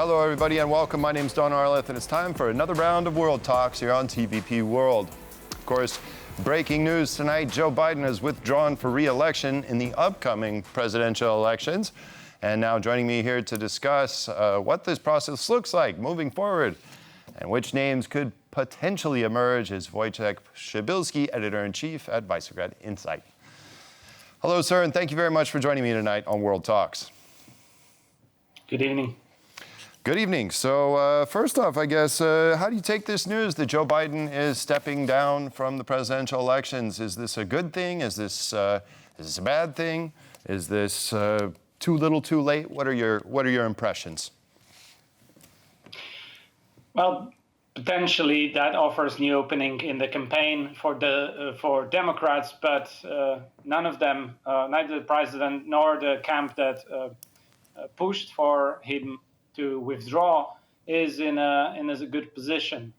Hello, everybody, and welcome. My name's Don Arleth, and it's time for another round of World Talks here on TVP World. Of course, breaking news tonight, Joe Biden has withdrawn for re-election in the upcoming presidential elections. And now joining me here to discuss what this process looks like moving forward and which names could potentially emerge is Wojciech Przybylski, Editor-in-Chief at Visegrad Insight. Hello, sir, and thank you very much for joining me tonight on World Talks. Good evening. Good evening. So first off, I guess, how do you take this news that Joe Biden is stepping down from the presidential elections? Is this a good thing? Is this a bad thing? Is this too little, too late? What are your impressions? Well, potentially that offers new opening in the campaign for Democrats, but none of them, neither the president nor the camp that pushed for him to withdraw, is in a good position.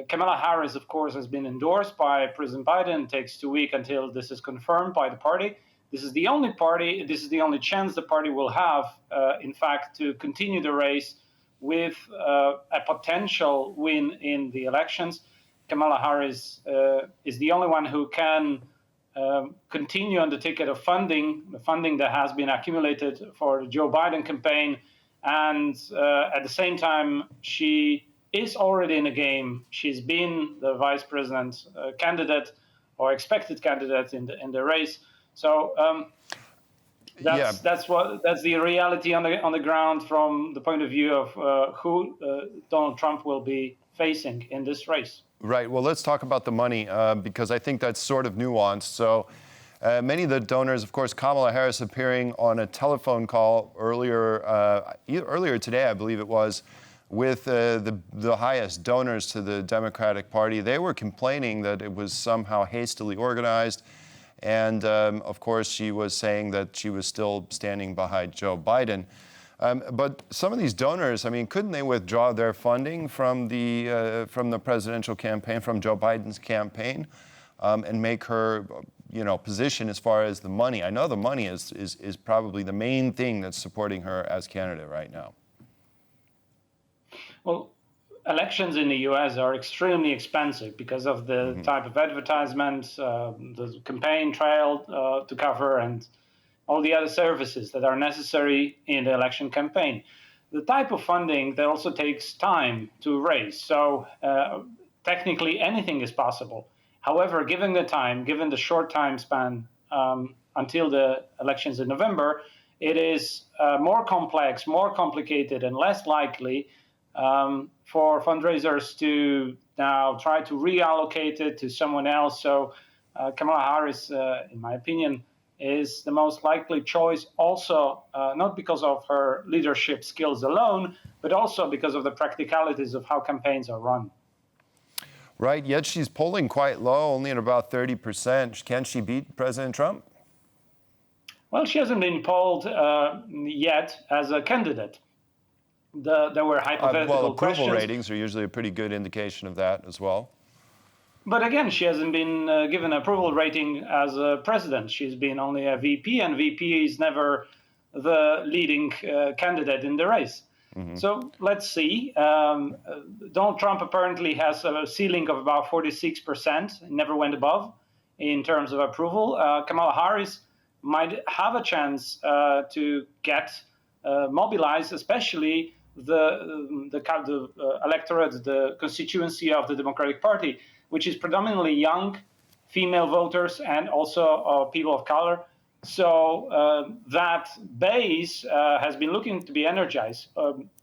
Kamala Harris, of course, has been endorsed by President Biden. It takes 2 weeks until this is confirmed by the party. This is the only chance the party will have, in fact, to continue the race with a potential win in the elections. Kamala Harris is the only one who can continue on the ticket of funding, the funding that has been accumulated for the Joe Biden campaign. And at the same time, she is already in the game. She's been the vice president candidate or expected candidate in the race. So that's the reality on the ground from the point of view of who Donald Trump will be facing in this race. Right. Well, let's talk about the money because I think that's sort of nuanced. So many of the donors, of course, Kamala Harris appearing on a telephone call earlier today, I believe it was, with the highest donors to the Democratic Party. They were complaining that it was somehow hastily organized. And, of course, she was saying that she was still standing behind Joe Biden. But some of these donors, I mean, couldn't they withdraw their funding from the presidential campaign, from Joe Biden's campaign, and make her, position as far as the money? I know the money is probably the main thing that's supporting her as candidate right now. Well, elections in the U.S. are extremely expensive because of the type of advertisements, the campaign trail to cover, and all the other services that are necessary in the election campaign. The type of funding that also takes time to raise. So technically anything is possible. However, given the time, given the short time span until the elections in November, it is more complex, more complicated, and less likely for fundraisers to now try to reallocate it to someone else. So Kamala Harris, in my opinion, is the most likely choice also, not because of her leadership skills alone, but also because of the practicalities of how campaigns are run. Right, yet she's polling quite low, only at about 30%. Can she beat President Trump? Well, she hasn't been polled yet as a candidate. There were hypothetical questions. Approval ratings are usually a pretty good indication of that as well. But again, she hasn't been given approval rating as a president. She's been only a VP, and VP is never the leading candidate in the race. Mm-hmm. So let's see. Donald Trump apparently has a ceiling of about 46%, never went above in terms of approval. Kamala Harris might have a chance to get mobilized, especially the electorate, the constituency of the Democratic Party, which is predominantly young female voters and also people of color. So that base has been looking to be energized.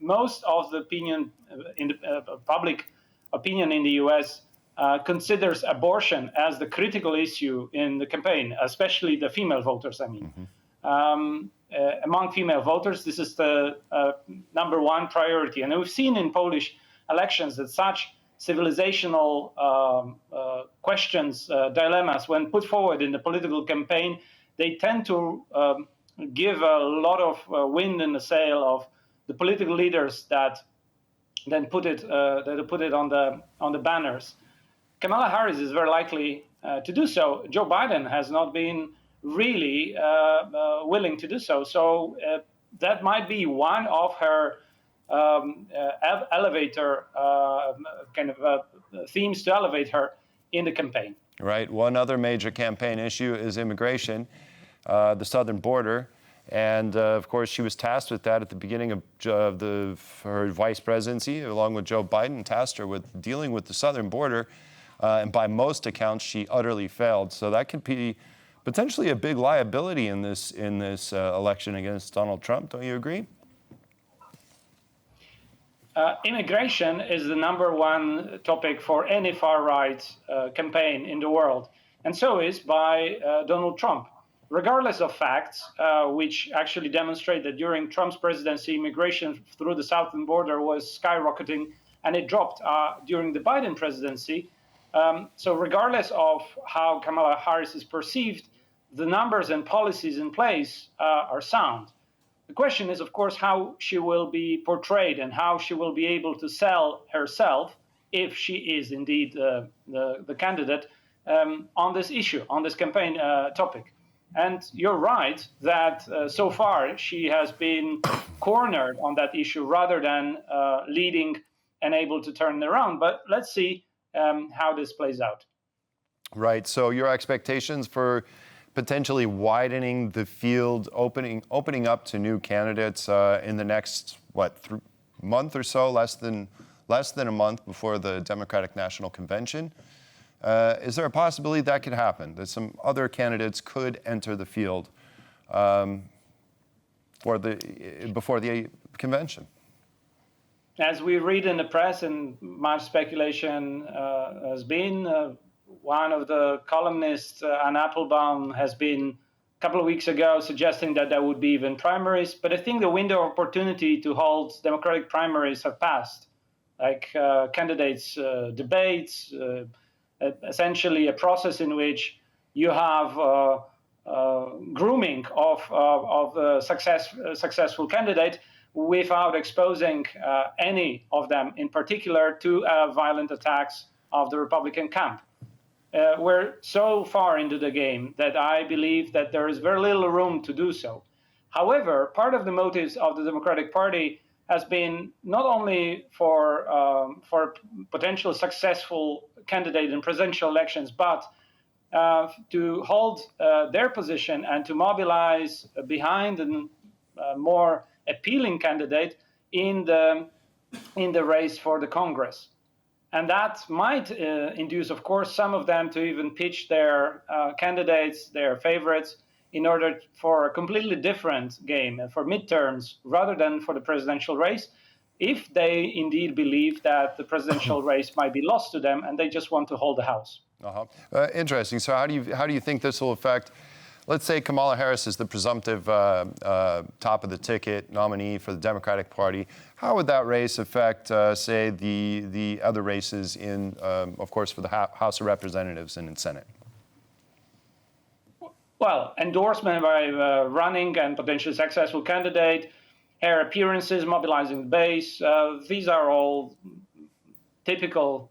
Most of the opinion in the public opinion in the U.S. Considers abortion as the critical issue in the campaign, especially the female voters. I mean, among female voters, this is the number one priority. And we've seen in Polish elections that such civilizational questions, dilemmas, when put forward in the political campaign, they tend to give a lot of wind in the sail of the political leaders that then put it on the banners. Kamala Harris is very likely to do so. Joe Biden has not been really willing to do so. So that might be one of her elevator themes to elevate her in the campaign. Right. One other major campaign issue is immigration, the southern border. And of course, she was tasked with that at the beginning of her vice presidency, along with Joe Biden, tasked her with dealing with the southern border. And by most accounts, she utterly failed. So that could be potentially a big liability in this election against Donald Trump. Don't you agree? Immigration is the number one topic for any far-right campaign in the world, and so is by Donald Trump. Regardless of facts, which actually demonstrate that during Trump's presidency, immigration through the southern border was skyrocketing, and it dropped during the Biden presidency. So regardless of how Kamala Harris is perceived, the numbers and policies in place are sound. The question is, of course, how she will be portrayed and how she will be able to sell herself, if she is indeed the candidate, on this issue, on this campaign topic. And you're right that so far she has been cornered on that issue rather than leading and able to turn it around. But let's see how this plays out. Right. So your expectations for potentially widening the field, opening up to new candidates in the next month or so, less than a month before the Democratic National Convention. Is there a possibility that could happen, that some other candidates could enter the field before the convention? As we read in the press, and much speculation has been, one of the columnists, Ann Applebaum, has been a couple of weeks ago suggesting that there would be even primaries. But I think the window of opportunity to hold Democratic primaries have passed, like candidates' debates, essentially a process in which you have grooming of a successful candidate without exposing any of them in particular to violent attacks of the Republican camp. We're so far into the game that I believe that there is very little room to do so. However, part of the motives of the Democratic Party has been not only for potential successful candidate in presidential elections, but to hold their position and to mobilize behind a more appealing candidate in the race for the Congress. And that might induce, of course, some of them to even pitch their candidates, their favorites, in order for a completely different game, for midterms, rather than for the presidential race, if they indeed believe that the presidential race might be lost to them and they just want to hold the House. Interesting. So how do you think this will affect, let's say Kamala Harris is the presumptive top of the ticket nominee for the Democratic Party. How would that race affect, say, the other races in, of course, for the House of Representatives and in Senate? Well, endorsement by a running and potentially successful candidate, her appearances, mobilizing the base, these are all typical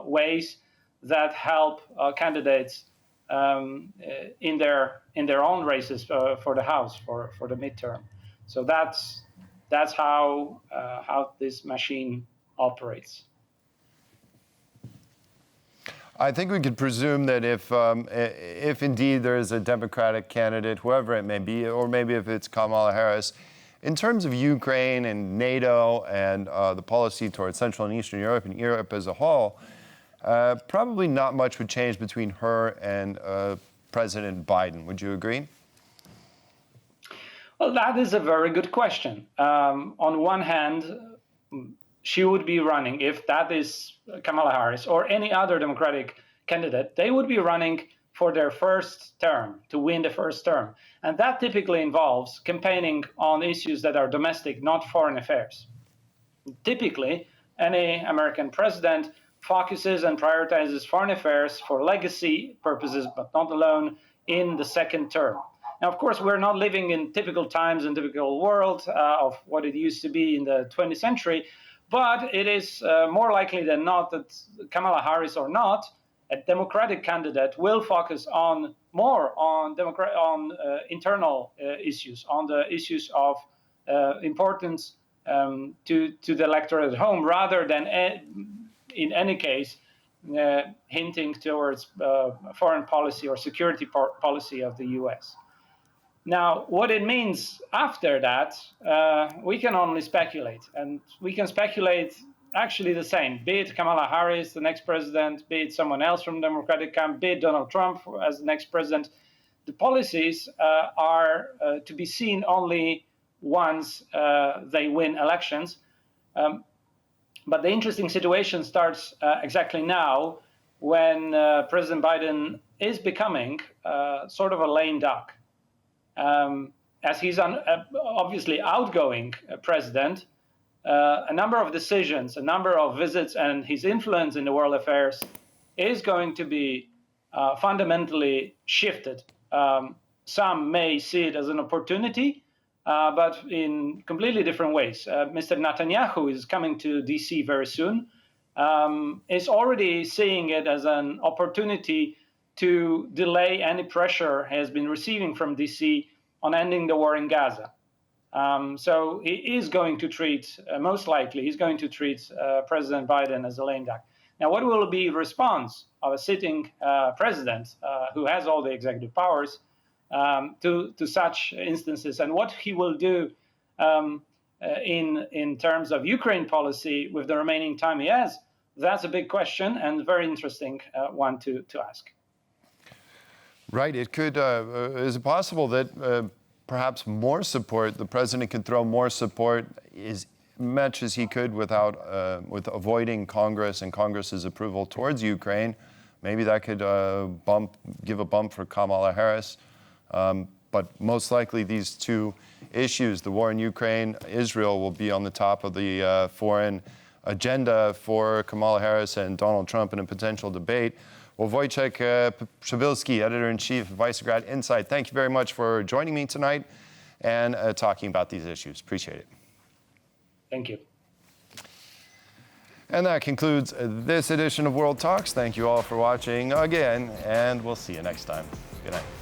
ways that help candidates in their own races for the House for the midterm. So that's how this machine operates. I think we could presume that if indeed there is a Democratic candidate, whoever it may be, or maybe if it's Kamala Harris, in terms of Ukraine and NATO and the policy towards Central and Eastern Europe and Europe as a whole, probably not much would change between her and President Biden. Would you agree? Well, that is a very good question. On one hand, she would be running, if that is Kamala Harris or any other Democratic candidate, they would be running for their first term, to win the first term. And that typically involves campaigning on issues that are domestic, not foreign affairs. Typically, any American president focuses and prioritizes foreign affairs for legacy purposes, but not alone in the second term. Now, of course, we're not living in typical times and typical world of what it used to be in the 20th century, but it is more likely than not that Kamala Harris or not, a Democratic candidate will focus more on internal issues, on the issues of importance to the electorate at home, rather than in any case hinting towards foreign policy or security policy of the US. Now, what it means after that, we can only speculate. And we can speculate actually the same, be it Kamala Harris, the next president, be it someone else from the Democratic camp, be it Donald Trump as the next president. The policies are to be seen only once they win elections. But the interesting situation starts exactly now, when President Biden is becoming sort of a lame duck. As he's obviously outgoing president, a number of decisions, a number of visits, and his influence in the world affairs is going to be fundamentally shifted. Some may see it as an opportunity, but in completely different ways. Mr. Netanyahu is coming to DC very soon, is already seeing it as an opportunity to delay any pressure he has been receiving from DC on ending the war in Gaza. So he is going to treat, most likely, he's going to treat President Biden as a lame duck. Now, what will be the response of a sitting president who has all the executive powers to such instances, and what he will do in terms of Ukraine policy with the remaining time he has? That's a big question and a very interesting one to ask. Right. It could. Is it possible that perhaps more support, the president could throw more support as much as he could with avoiding Congress and Congress's approval towards Ukraine? Maybe that could give a bump for Kamala Harris. But most likely these two issues, the war in Ukraine, Israel, will be on the top of the foreign agenda for Kamala Harris and Donald Trump in a potential debate. Well, Wojciech Przybylski, Editor-in-Chief of Visegrad Insight, thank you very much for joining me tonight and talking about these issues. Appreciate it. Thank you. And that concludes this edition of World Talks. Thank you all for watching again, and we'll see you next time. Good night.